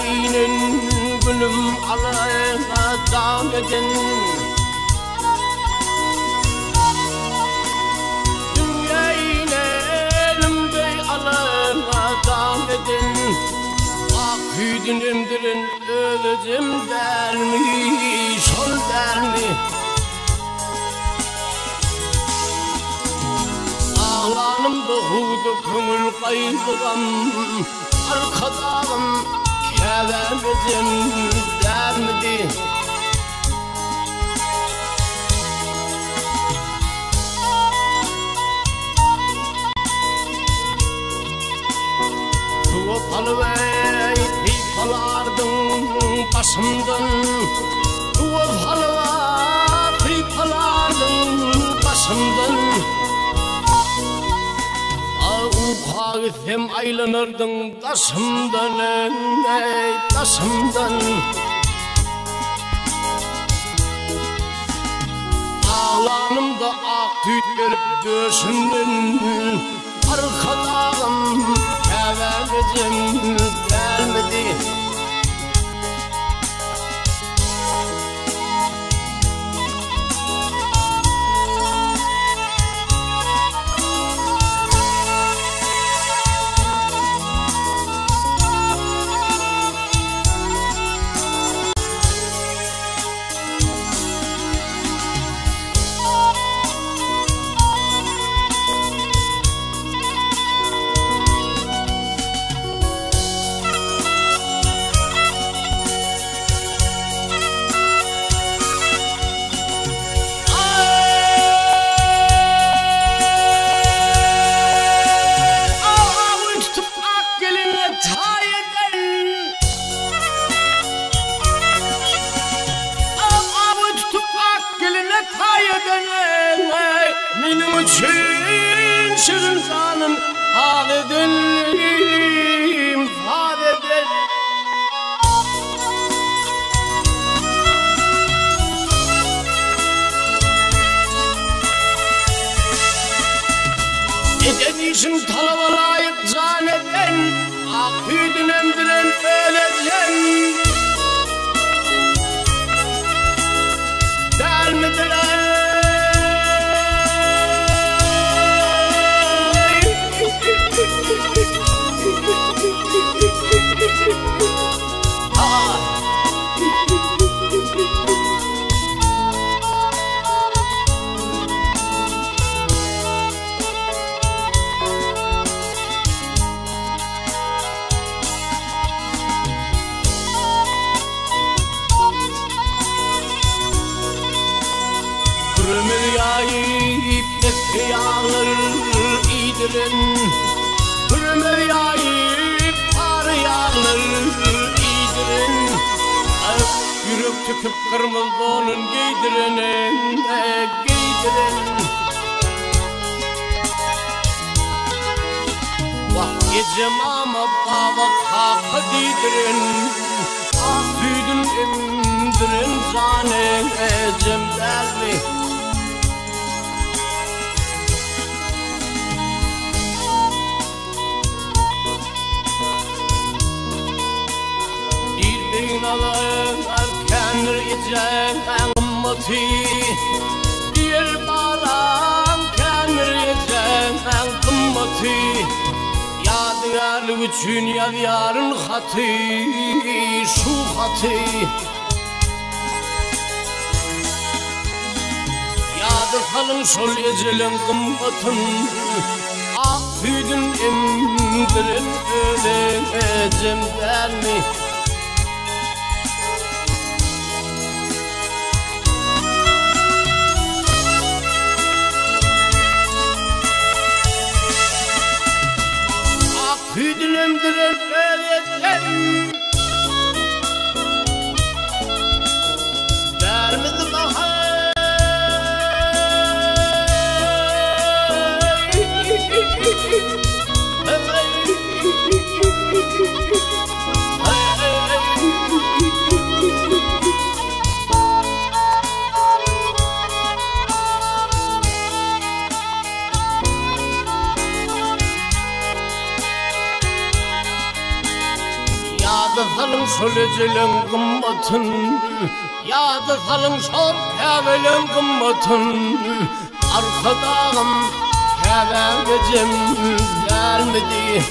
Dünyayının gülüm alayına dam edin. Dünyayının bey alayına dam edin. Akıydın emdirin öleceğim der mi, sol der mi? Ağlanım doğdu kımıl kaydıgam, arkadağım keverdim der miydi? Tuğup alıvey teypalardın başımdan, tuğup alıvey teypalardın başımdan. Ağıtım aylanırdın taşımdan, ey taşımdan. Ağlanım da ak tüt verip döşündün, arkadağım keverdim gelmedi. Benim için şirin canım hal edelim, hal edelim. Edemeyişim talabalayıp can eden, akıydın emdiren öleceğim. Der midir Ömür yayıp tek yağlar iyidirin. Ömür yayıp par yağlar iyidirin. Yürüp tüküp kırmızı donun giydirin, giydirin. Vah gecem ama baba kalka giydirin. Büyüdün emdirin canı ecem derli. Alarken ricen kımmeti, bir bağlanken ricen kımmeti. Yadigar üçün yadiyarın hatı, şu hatı. Yadı kalın şol ecelin kımmetın, ak büyüdün emdirin öleceğim der mi? Büyüdün emdiren öleceğim der miydi bahar? Yadı kalın şol ecelen kımmatın, yadı kalın şol kevelen kımmatın. Arkadağım keve gecem gelmedi,